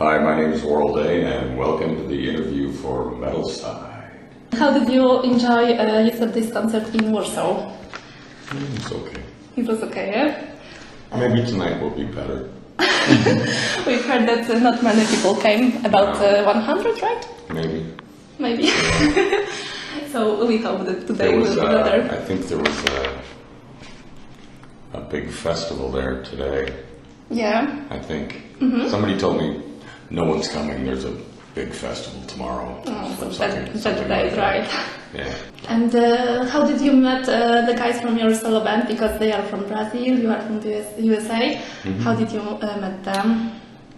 Hi, my name is Warrel Dane, and welcome to the interview for MetalSide. How did you enjoy yesterday's concert in Warsaw? It was okay. It was okay, yeah? Maybe tonight will be better. We've heard that not many people came, about 100, right? Maybe. Maybe. So we hope that today will be better. I think there was a big festival there today. Yeah. I think. Somebody told me no one's coming. There's a big festival tomorrow. Oh, so something that like is right. Yeah. And how did you meet the guys from your solo band? Because they are from Brazil, you are from the USA. How did you meet them?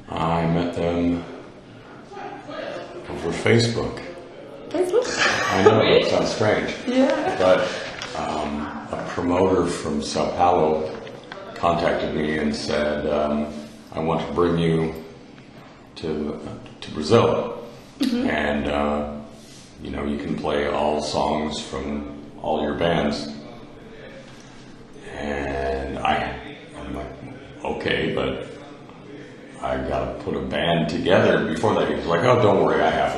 I met them over Facebook. Facebook? I know, it sounds strange. Yeah. But a promoter from Sao Paulo contacted me and said, I want to bring you to Brazil. And, you can play all songs from all your bands. And I'm like, okay, but I gotta put a band together before that. He was like, oh, don't worry, I have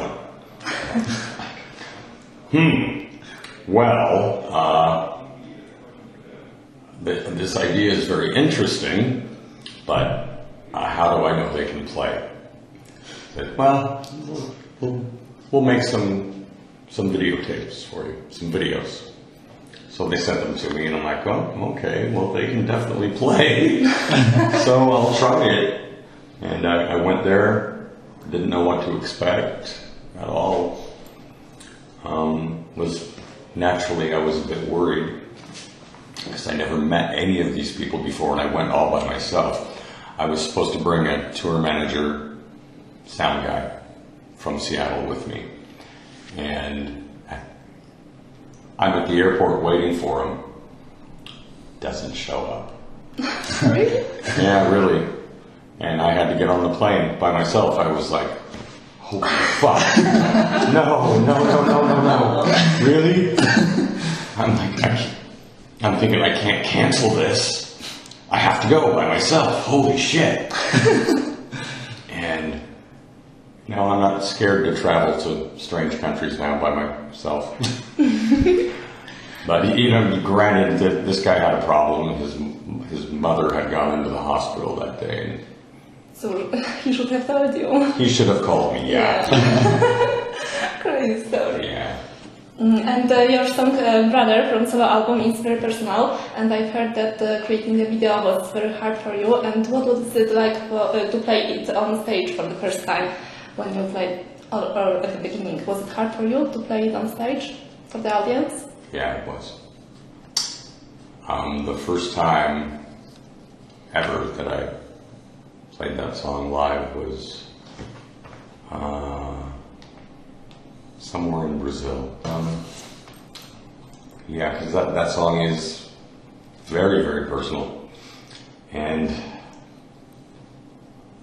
one. Well, this idea is very interesting, but how do I know they can play? I said, well, we'll make some videotapes for you, some videos. So they sent them to me, and I'm like, oh, okay, well, they can definitely play. So I'll try it. And I went there, didn't know what to expect at all. Naturally, I was a bit worried because I never met any of these people before, and I went all by myself. I was supposed to bring a tour manager, sound guy from Seattle with me, and I'm at the airport waiting for him. Doesn't show up. Really? Yeah, really. And I had to get on the plane by myself. I was like, holy fuck. No. Really? I'm thinking I can't cancel this. I have to go by myself. Holy shit. And now I'm not scared to travel to strange countries now by myself. But granted that this guy had a problem. His mother had gone into the hospital that day. So he should have told you. He should have called me, yeah. Crazy story. Yeah. And your song Brother from solo album is very personal, and I've heard that creating the video was very hard for you. And what was it like to play it on stage for the first time when you played, or at the beginning? Was it hard for you to play it on stage for the audience? Yeah, it was. The first time ever that I played that song live was somewhere in Brazil. Yeah, because that song is very, very personal. And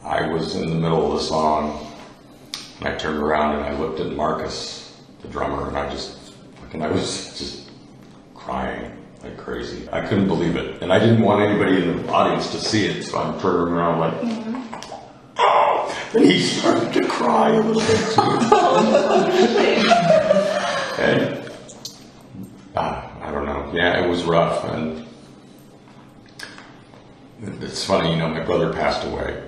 I was in the middle of the song, and I turned around and I looked at Marcus, the drummer, and I was just crying like crazy. I couldn't believe it. And I didn't want anybody in the audience to see it, so I'm turning around like, oh! And he started to cry a little bit too. And I don't know. Yeah, it was rough. And it's funny, my brother passed away,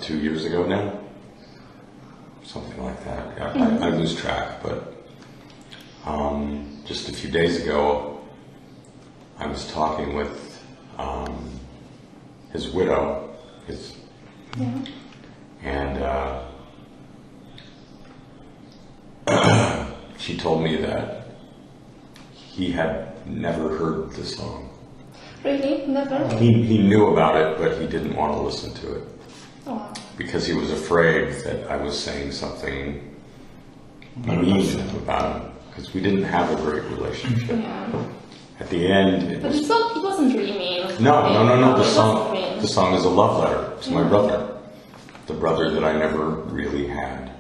2 years ago now? Something like that. Yeah, I lose track, but just a few days ago, I was talking with his widow, and she told me that he had never heard the song. Really? Never? He knew about it, but he didn't want to listen to it. Oh. Because he was afraid that I was saying something mean about him. Because we didn't have a great relationship. Yeah. At the end, it wasn't really mean. No. The song is a love letter to my brother, the brother that I never really had.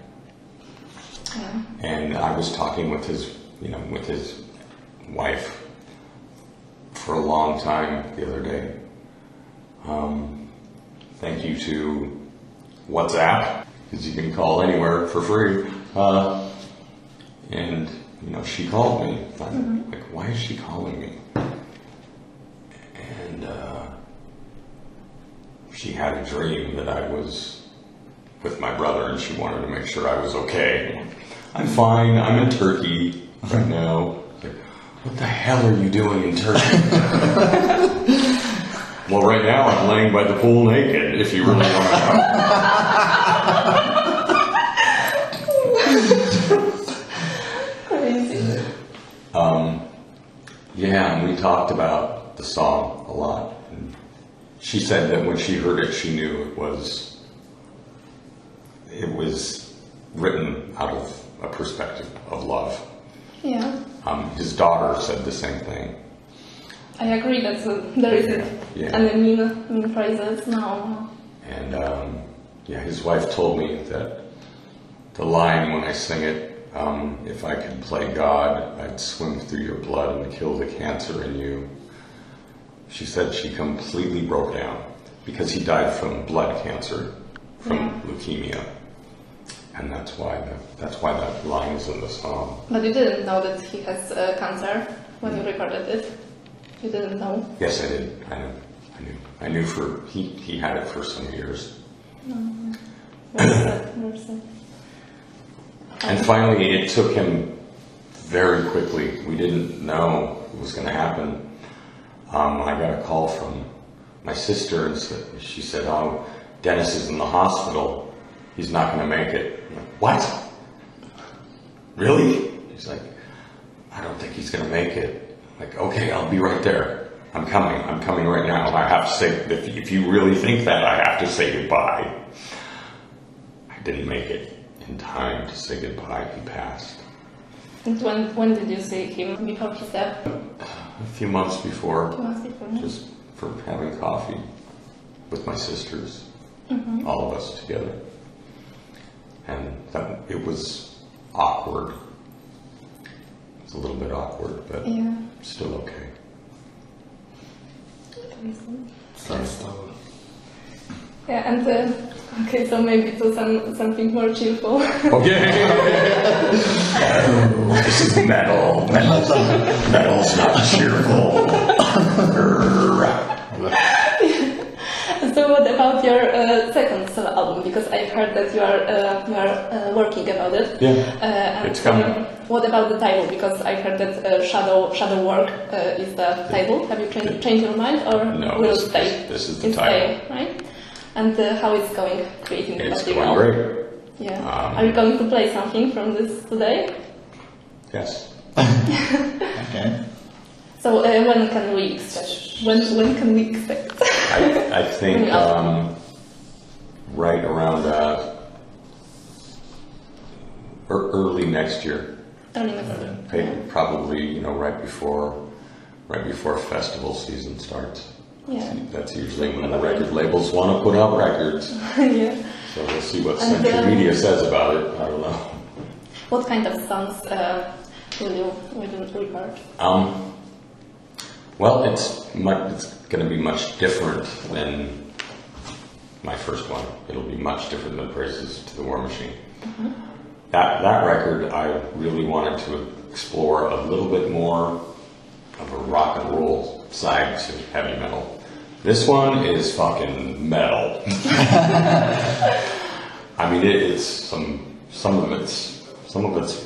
Yeah. And I was talking with his wife for a long time the other day. thank you to WhatsApp, because you can call anywhere for free. And, you know, she called me. I'm like, why is she calling me? And she had a dream that I was with my brother, and she wanted to make sure I was okay. I'm fine. I'm in Turkey right now. Like, what the hell are you doing in Turkey? Well, right now I'm laying by the pool naked, if you really want to know. Crazy. Yeah, and we talked about the song a lot. And she said that when she heard it, she knew it was written out of a perspective of love. Yeah. His daughter said the same thing. I agree that there is any mean phrases now. And yeah, his wife told me that the line when I sing it, if I could play God, I'd swim through your blood and kill the cancer in you. She said she completely broke down because he died from blood cancer, from leukemia. And that's why that line is in the song. But you didn't know that he has cancer when you recorded it? You didn't know? Yes, I did. I knew he had it for some years. Very sad. And finally, it took him very quickly. We didn't know it was going to happen. I got a call from my sister, and she said, "Oh, Dennis is in the hospital. He's not going to make it." I'm like, what? Really? She's like, "I don't think he's going to make it." I'm like, okay, I'll be right there. I'm coming right now. I have to say, if you really think that, I have to say goodbye. I didn't make it in time to say goodbye. He passed. And when did you see him before his death? A few months before. Yeah. Just for having coffee with my sisters, all of us together. And it was awkward. It was a little bit awkward, but still okay. Yeah, and okay, so maybe to something more cheerful. Okay. This is metal. Metal's not cheerful. So what about your second solo album? Because I've heard that you are working about it. Yeah, it's coming. What about the title? Because I heard that Shadow Work is the title. Have you changed your mind, or No, will this, it stay? This is the title. Stay, right? And how is going creating the It's material? going great. Yeah. Are you going to play something from this today? Yes. Okay. So when can we expect? When can we expect? I think right around early next year. Early next year. Probably, right before festival season starts. Yeah. That's usually when the record labels want to put out records. Yeah. So we'll see what Central Media says about it. I don't know. What kind of songs will you record? Well, it's going to be much different than my first one. It'll be much different than Praises to the War Machine. That record, I really wanted to explore a little bit more of a rock and roll side to heavy metal. This one is fucking metal. I mean, it's some of it's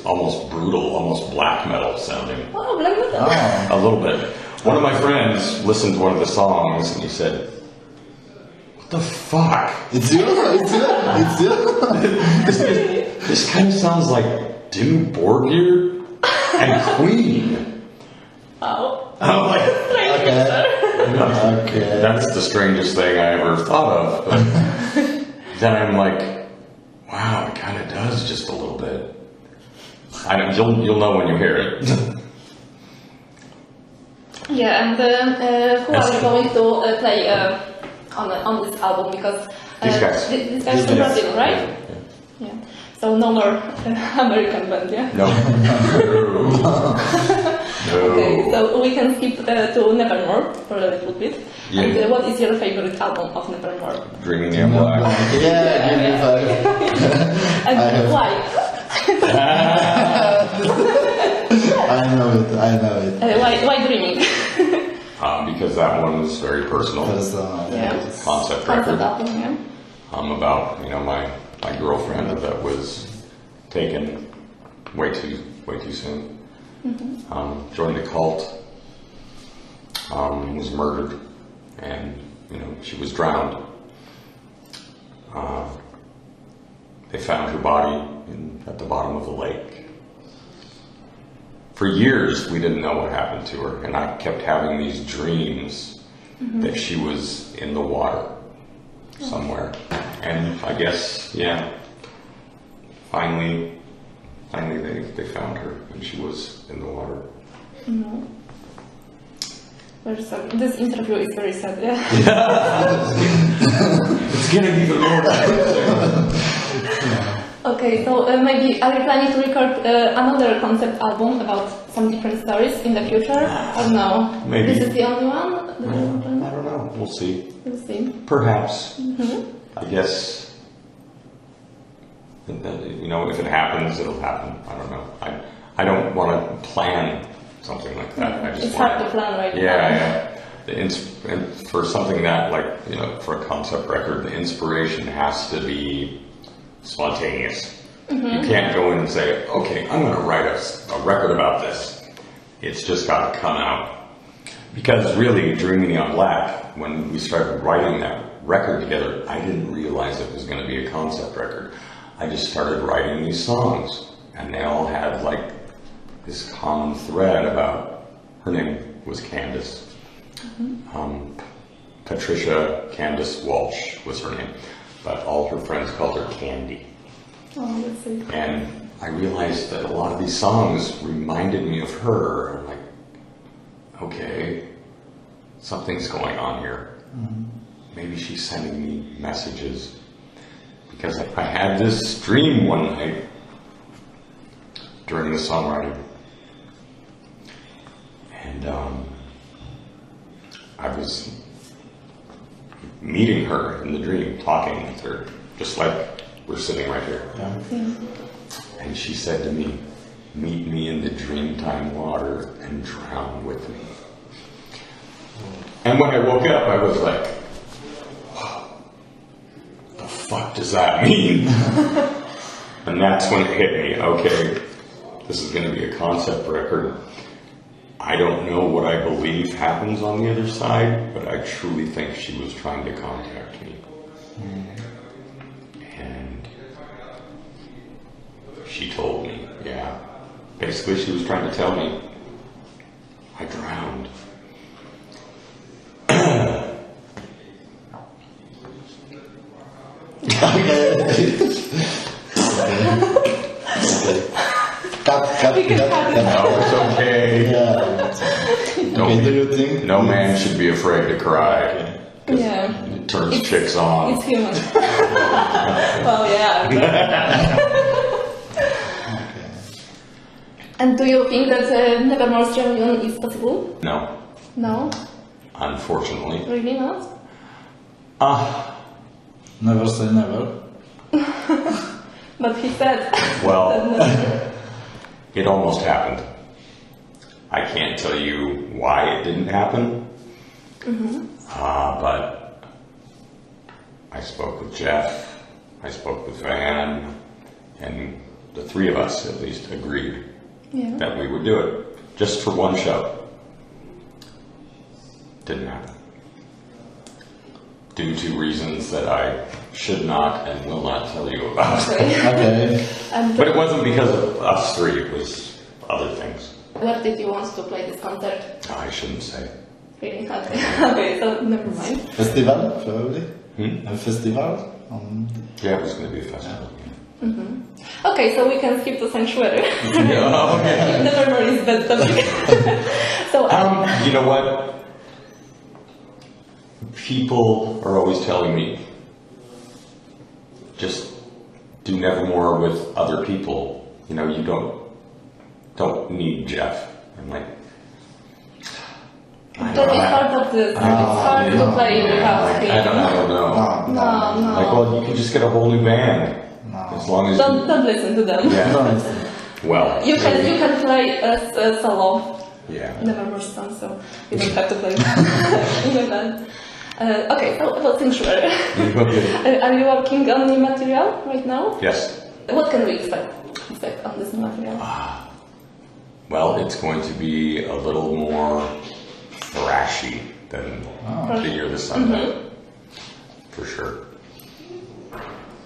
almost brutal, almost black metal sounding. Oh, black metal. A little bit. One of my friends listened to one of the songs and he said, "What the fuck? It's you? This kind of sounds like Dimmu Borgir and Queen." Wow. I'm like, Okay. that's the strangest thing I ever thought of. But then I'm like, wow, it kind of does just a little bit. You'll know when you hear it. Yeah, and who are you going to play on this album? Because These guys. These guys from Brazil, right? Yeah. So no more American band, yeah? No. No. Okay, so we can skip to Nevermore for a little bit. Yeah. And what is your favorite album of Nevermore? Dreaming the Black. Yeah, give me five. And I have- why? I know it. Why Dreaming? Because that one was very personal. That's Yeah. Concept record. album, yeah. About my girlfriend that was taken way too soon. Joined a cult. Was murdered, and she was drowned. They found her body at the bottom of the lake. For years, we didn't know what happened to her, and I kept having these dreams that she was in the water somewhere. And I guess, finally they found her, and she was in the water. Very sad. This interview is very sad, yeah. It's gonna be the Lord. Okay, so maybe are you planning to record another concept album about some different stories in the future? Or no? Maybe. This is the only one? I don't know. We'll see. We'll see. Perhaps. I guess. If it happens, it'll happen. I don't know. I don't want to plan something like that. I just It's want hard to plan right now. Yeah. And for something that, for a concept record, the inspiration has to be spontaneous. You can't go in and say, okay, I'm going to write a record about this. It's just got to come out. Because really, Dreaming on Black, when we started writing that record together, I didn't realize it was going to be a concept record. I just started writing these songs, and they all had this common thread about, her name was Candace. Patricia Candace Walsh was her name, but all her friends called her Candy. Oh, let's see. And I realized that a lot of these songs reminded me of her. I'm like, okay, something's going on here. Maybe she's sending me messages. Because I had this dream one night during the songwriting. And I was meeting her in the dream, talking with her, just like we're sitting right here. And she said to me, "Meet me in the dreamtime water and drown with me." And when I woke up, I was like, what the fuck does that mean? And that's when it hit me. Okay, this is going to be a concept record. I don't know what I believe happens on the other side, but I truly think she was trying to contact me. And she told me, yeah. Basically, she was trying to tell me I drowned. Cut. No, it's okay. Yeah. Okay, do you think? No man should be afraid to cry. Yeah. It turns chicks on. It's human. Well, yeah. And do you think that Nevermore's reunion is possible? No, No? unfortunately. Really not? Never say never. But he said... Well, it almost happened. I can't tell you why it didn't happen. But I spoke with Jeff, I spoke with Van, and the three of us at least agreed that we would do it just for one show. Didn't happen. Due to reasons that I should not and will not tell you about. Okay. But it wasn't because of us three, it was other things. Where did you want to play this concert? I shouldn't say. Really? Okay. Okay, so never mind. Festival, probably. Hmm? A festival. Yeah, it was going to be a festival. Okay, so we can skip to Sanctuary. Yeah, okay. Nevermore is that topic. So, You know what? People are always telling me, just do Nevermore with other people. You know, you don't need Jeff. I'm like, That is part of this. It's hard to play without him. I don't know. No. Like, well, you can just get a whole new band. As long as Don't listen to them. Yeah. Don't. Well, You can play a solo. Yeah. Nevermore song, so you don't have to play in a band. Okay, so about Sanctuary. Are you working on new material right now? Yes. What can we expect on this new material? Well, it's going to be a little more thrashy than the Year the Sunday, for sure.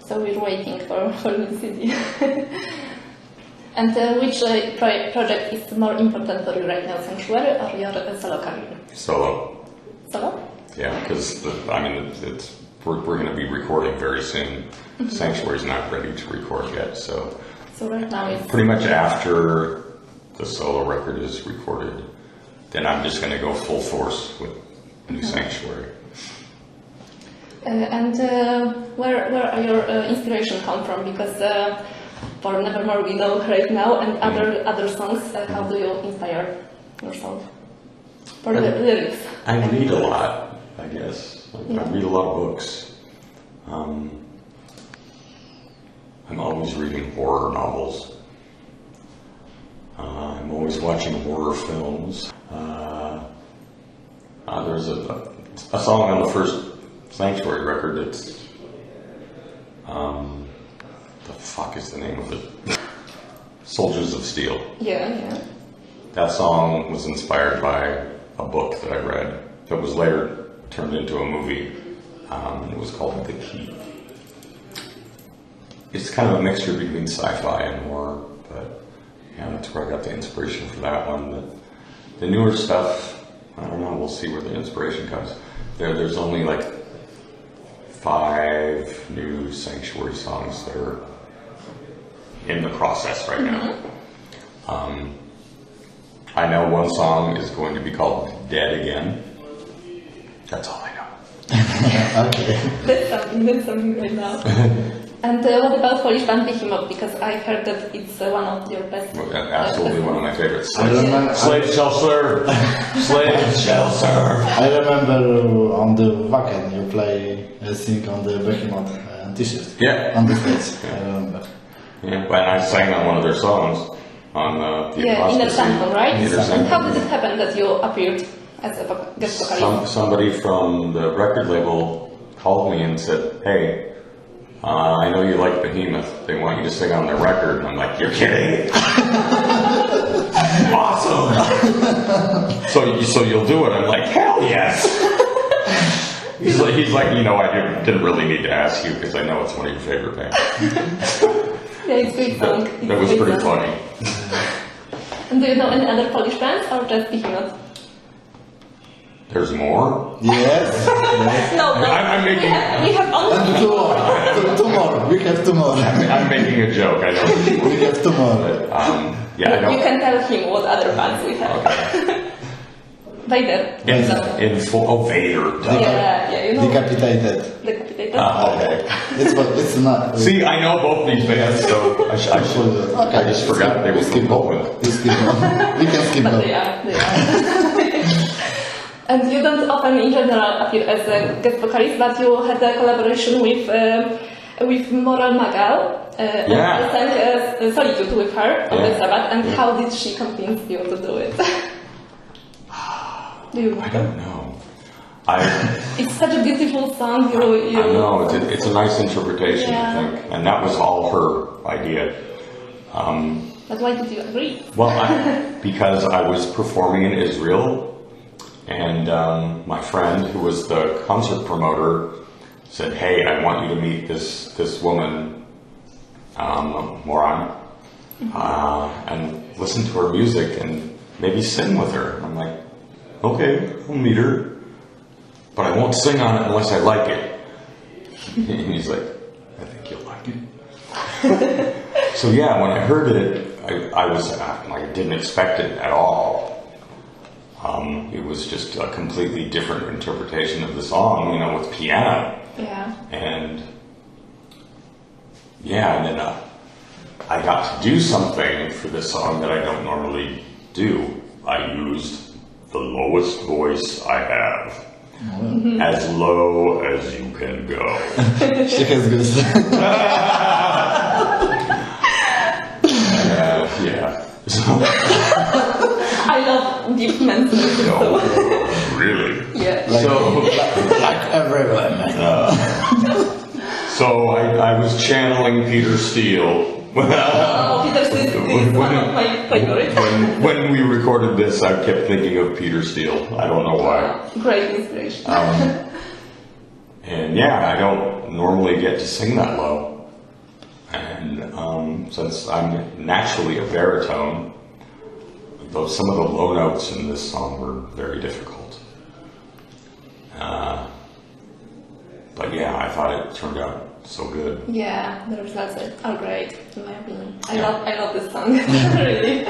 So we're waiting for new CD. And which project is more important for you right now, Sanctuary or your solo career? Solo. Solo? Yeah, because we're going to be recording very soon. Sanctuary's not ready to record yet, so right now it's pretty much after the solo record is recorded, then I'm just going to go full force with new Sanctuary. And where are your inspiration come from? Because for Nevermore we know right now, and other songs. How do you inspire yourself for the lyrics? I read a lot, I guess. I read a lot of books. I'm always reading horror novels. I'm always watching horror films. There's a song on the first Sanctuary record that's the fuck is the name of it? Soldiers of Steel. Yeah. That song was inspired by a book that I read that was later turned into a movie. It was called The Key. It's kind of a mixture between sci-fi and horror, but yeah, that's where I got the inspiration for that one. The newer stuff, I don't know, we'll see where the inspiration comes. There's only like 5 new Sanctuary songs that are in the process right now. I know one song is going to be called Dead Again. That's all I know. Okay. That's something right now. And what about Polish band Behemoth? Because I heard that it's one of your best. Well, absolutely one of my favorites. Slave shall serve. Slave shall serve. I remember on the Wacken you play sing on the Behemoth t-shirt. Yeah. On the stage, I remember. Yeah, and I sang on one of their songs on the Inner Sanctum, right? Inner Sanctum. And how did it happen that you appeared as a guest vocalist? Somebody from the record label called me and said, "Hey, I know you like Behemoth. They want you to sing on their record." And I'm like, "You're kidding!" Awesome. So you'll do it? I'm like, "Hell yes!" He's like, I didn't really need to ask you because I know it's one of your favorite bands. Yeah, it's a great song. That was pretty funny. And do you know any other Polish bands or just Behemoth? There's more? Yes. No. I'm making... We have only Two more. We have 2 more. I'm making a joke, I know. We have 2 more. Yeah, I know. You can tell him what other bands we have. Okay. Vader. Vader. Yeah, you know. Decapitated. Okay. It's not. See, I know both these bands, so I just forgot they were skip from over. Poland. We can skip But over. they are. And you don't often in general appear as a guest vocalist, but you had a collaboration with Moran Magal. And you sang Solitude with her on the Sabbath. And how did she convince you to do it? Do you know? I don't know. It's such a beautiful song. I know, it's a nice interpretation, I think. And that was all her idea. But why did you agree? Well, because I was performing in Israel, and my friend, who was the concert promoter, said, "Hey, I want you to meet this woman, Moran, and listen to her music and maybe sing with her." I'm like, "Okay, I'll meet her, but I won't sing on it unless I like it." And he's like, "I think you'll like it." So yeah, when I heard it, I didn't expect it at all. It was just a completely different interpretation of the song, with piano. Yeah. And then I got to do something for this song that I don't normally do. I used the lowest voice I have. As low as you can go. She has good yeah. So, I love deep mental. no, really? Yeah. like everywhere, man. So I was channeling Peter Steele. Oh, Peter Steele is one of my favorites. When we recorded this, I kept thinking of Peter Steele. I don't know why. Great inspiration. And yeah, I don't normally get to sing that low. And since I'm naturally a baritone, though some of the low notes in this song were very difficult. But yeah, I thought it turned out so good. Yeah, the results are great, in my opinion. I love this song, really.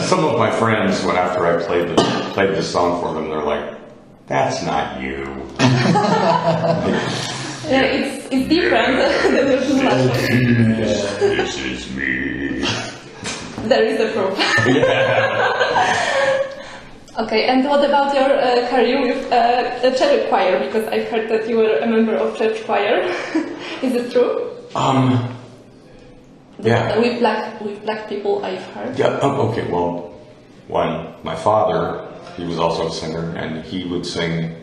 Some of my friends, when after I played this song for them, they're like, "That's not you." Yeah, it's different than the This is me. There is a proof. Yeah. Okay, and what about your career with the church choir? Because I've heard that you were a member of church choir. Is it true? Yeah. With black people, I've heard. Yeah. Okay. Well, my father, he was also a singer, and he would sing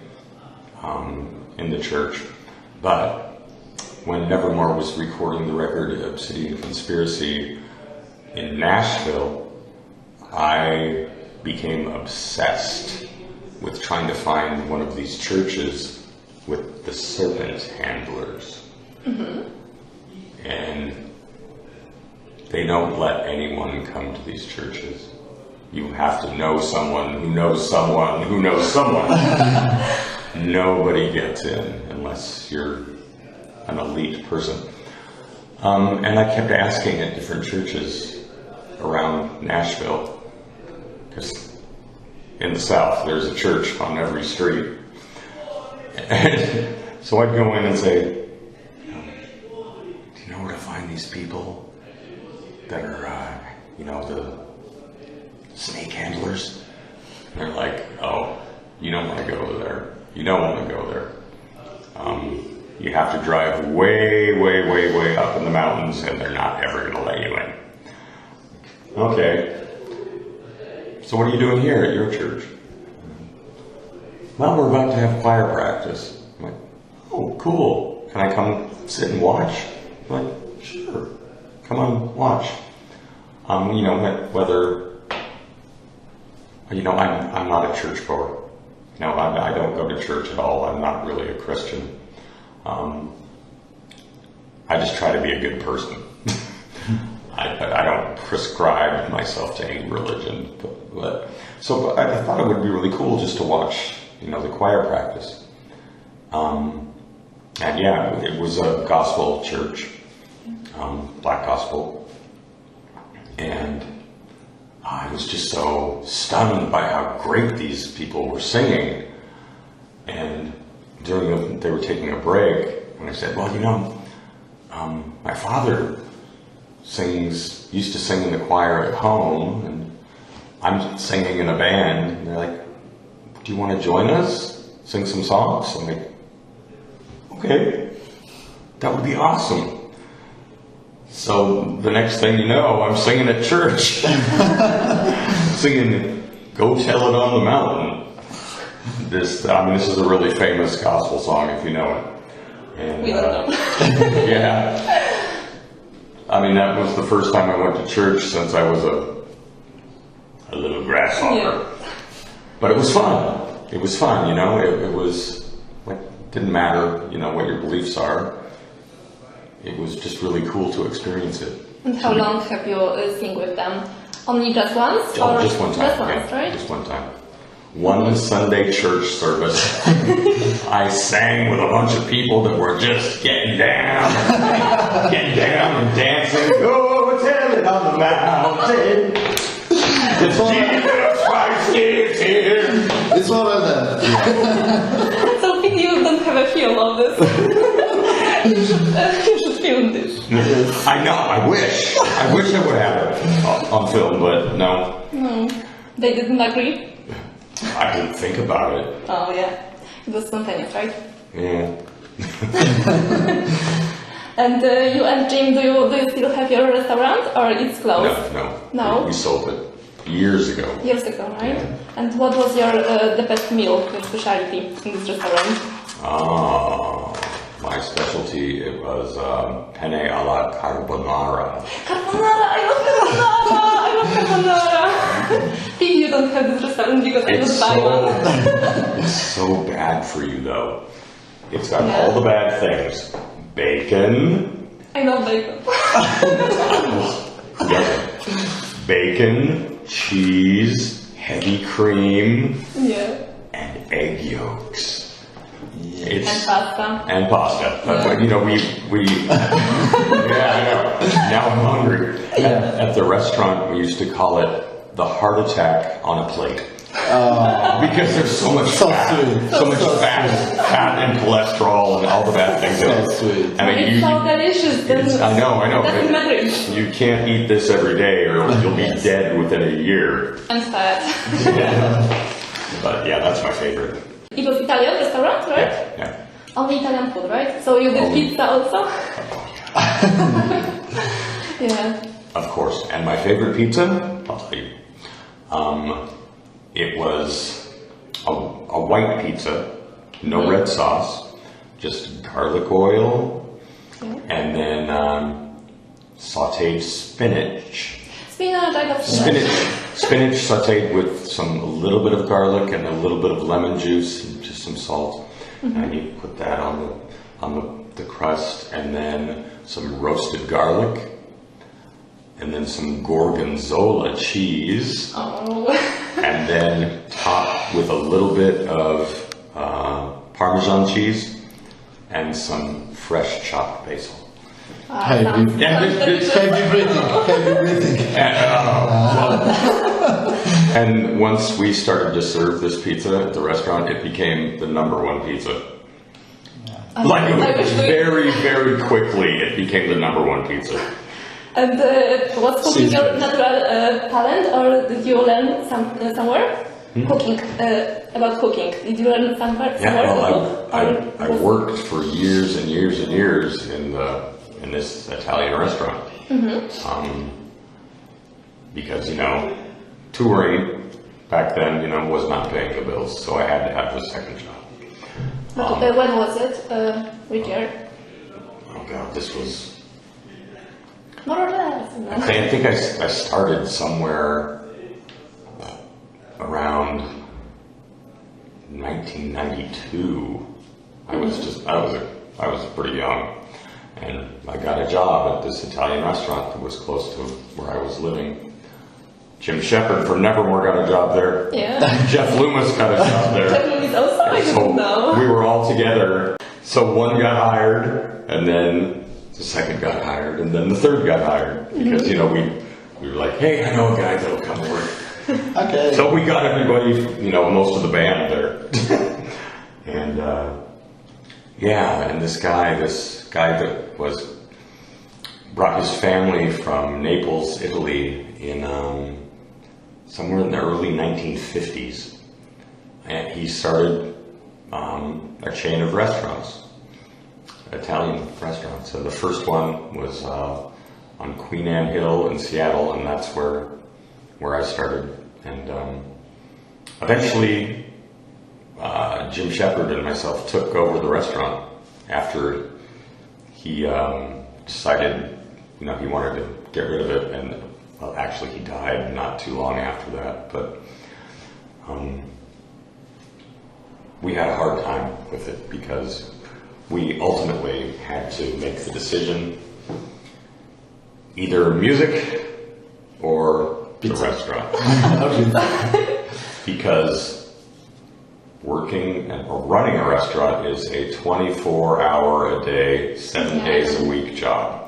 in the church. But when Nevermore was recording the record Obsidian Conspiracy in Nashville, I became obsessed with trying to find one of these churches with the serpent handlers. Mm-hmm. And they don't let anyone come to these churches. You have to know someone who knows someone who knows someone. Nobody gets in unless you're an elite person. And I kept asking at different churches around Nashville, because in the South there's a church on every street. And so I'd go in and say, "Do you know where to find these people that are, the snake handlers?" And they're like, "Oh, you don't want to go there. You don't want to go there. You have to drive way, way, way, way up in the mountains, and they're not ever going to let you in." Okay. "So what are you doing here at your church?" "Well, we're about to have choir practice." I'm like, "Oh, cool. Can I come sit and watch?" I'm like, "Sure. Come on, watch." Whether, I'm not a churchgoer. I don't go to church at all. I'm not really a Christian. I just try to be a good person. I don't prescribe myself to any religion, but I thought it would be really cool just to watch, the choir practice. And yeah, it was a gospel church, black gospel, and I was just so stunned by how great these people were singing. And they were taking a break, and I said, "Well, my father used to sing in the choir at home, and I'm singing in a band." And they're like, "Do you want to join us? Sing some songs?" I'm like, "Okay, that would be awesome." So the next thing you know, I'm singing at church. Singing "Go Tell It on the Mountain." This is a really famous gospel song, if you know it. And, We don't know. Yeah. That was the first time I went to church since I was a little grasshopper. Yeah. But it was fun. It was fun, It was like, didn't matter, what your beliefs are. It was just really cool to experience it. And how long have you sing with them? Only just once? Oh, just one time. Just once, yeah, right? Just one time. One Sunday church service, I sang with a bunch of people that were just getting down and dancing. Go tell it on the mountain. Jesus Christ is here. It's more than that. So if you don't have a feel of this, you should film this. I know, I wish I would have it on film, but no. They didn't agree? I didn't think about it. Oh yeah, it was spontaneous, right? Yeah. And you and Jim, do you still have your restaurant or it's closed? No. We sold it years ago. Years ago, right? And what was your the best meal, your specialty in this restaurant? My specialty, it was penne alla carbonara. Carbonara! I love carbonara! I love carbonara! Pity you don't have this restaurant because I would buy one. It's so bad for you though. It's got all the bad things. Bacon. I love bacon. Bacon, cheese, heavy cream, and egg yolks. And pasta. And pasta. But, you know, we yeah, I know. Now I'm hungry. At the restaurant, we used to call it the heart attack on a plate. Because there's so much fat, so much fat and cholesterol and all the bad things. So sweet. I mean, it's so delicious. I know. Doesn't matter. You can't eat this every day, or you'll be dead within a year. And fat. But yeah, that's my favorite. It was Italian restaurant, right? Yeah. Only Italian food, right? So you did pizza also? Yeah. Of course. And my favorite pizza, I'll tell you. It was a white pizza, no red sauce, just garlic oil, and then sautéed spinach. Spinach, I love spinach. Spinach sautéed with a little bit of garlic and a little bit of lemon juice and just some salt. And you put that on the crust, and then some roasted garlic, and then some gorgonzola cheese. Oh. And then topped with a little bit of Parmesan cheese and some fresh chopped basil. Heavy breathing. And once we started to serve this pizza at the restaurant, it became the #1 pizza. Very, very quickly, it became the #1 pizza. And was cooking your natural talent, or did you learn somewhere? Cooking, about cooking. Did you learn somewhere? I worked for years and years and years in this Italian restaurant. Because, you know, touring back then, you know, was not paying the bills, so I had to have the second job. But when was it? Which year? Oh God, this was... More or less. I think I started somewhere around 1992. I was pretty young, and I got a job at this Italian restaurant that was close to where I was living. Jim Shepard from Nevermore got a job there. Yeah. Jeff Loomis got a job there. Jeff Loomis also, I didn't know. We were all together. So one got hired, and then the second got hired, and then the third got hired. Because, you know, we were like, hey, I know a guy that'll come work. Okay. So we got everybody, you know, most of the band there. And, and this guy that brought his family from Naples, Italy, in somewhere in the early 1950s. And he started a chain of restaurants, Italian restaurants. So the first one was on Queen Anne Hill in Seattle, and that's where I started. And eventually, Jim Shepard and myself took over the restaurant after he decided, you know, he wanted to get rid of it. And well, actually, he died not too long after that. But we had a hard time with it because we ultimately had to make the decision: either music or the restaurant. Because working or running a restaurant is a 24-hour-a-day, 7 days a week job.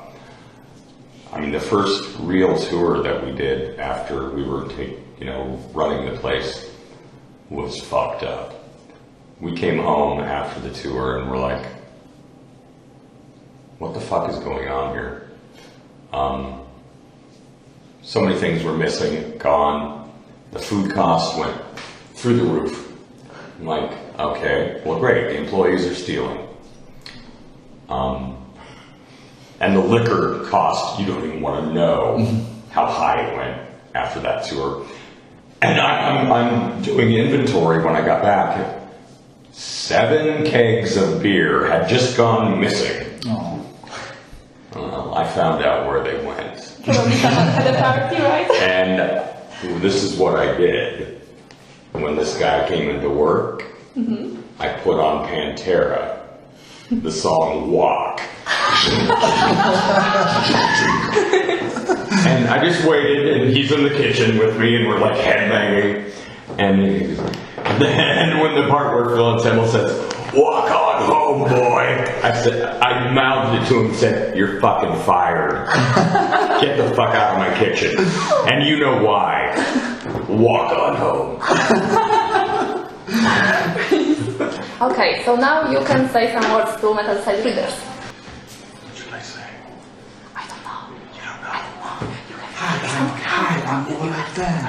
I mean, the first real tour that we did after we were, running the place was fucked up. We came home after the tour and we're like, what the fuck is going on here? So many things were missing, gone, The food cost went through the roof. I'm like, okay, well great, the employees are stealing. And the liquor cost, you don't even want to know how high it went after that tour. And I'm doing inventory when I got back. 7 kegs of beer had just gone missing. Oh. Well, I found out where they went. Probably someone had a party, right? And this is what I did. When this guy came into work, I put on Pantera, the song Walk. And I just waited, and he's in the kitchen with me, and we're like headbanging. And then when the part where Phil Anselmo says, "Walk on home, boy," I mouthed it to him and said, "You're fucking fired. Get the fuck out of my kitchen." And you know why. Walk on home. Okay, so now you can say some words to MetalSide readers. What should I say? I don't know. You don't know. Hi, I'm Warrel Dane.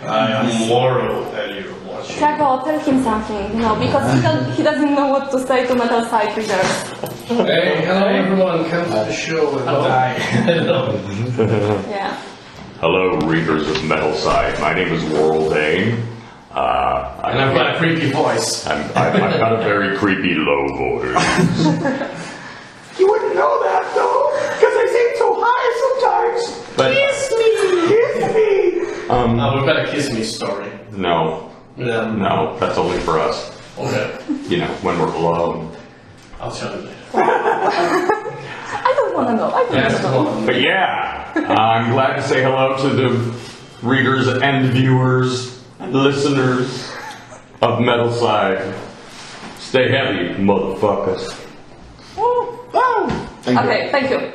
I'm Warrel, tell you what. Tiago, tell him something, because he doesn't know what to say to MetalSide readers. Hey, hello everyone, come to the show and die. Yeah. Hello, readers of MetalSide. My name is Warrel Dane. And I've got a creepy voice. I've got a very creepy low voice. You wouldn't know that though, because I sing so high sometimes. But kiss me. We've got a kiss me story. No, that's only for us. Okay, You know, when we're alone. I'll tell you later. I don't want to know. I don't Yes, want to know. well, But yeah, I'm glad to say hello to the readers and viewers and listeners of MetalSide. Stay heavy, motherfuckers. Thank you. Okay, thank you.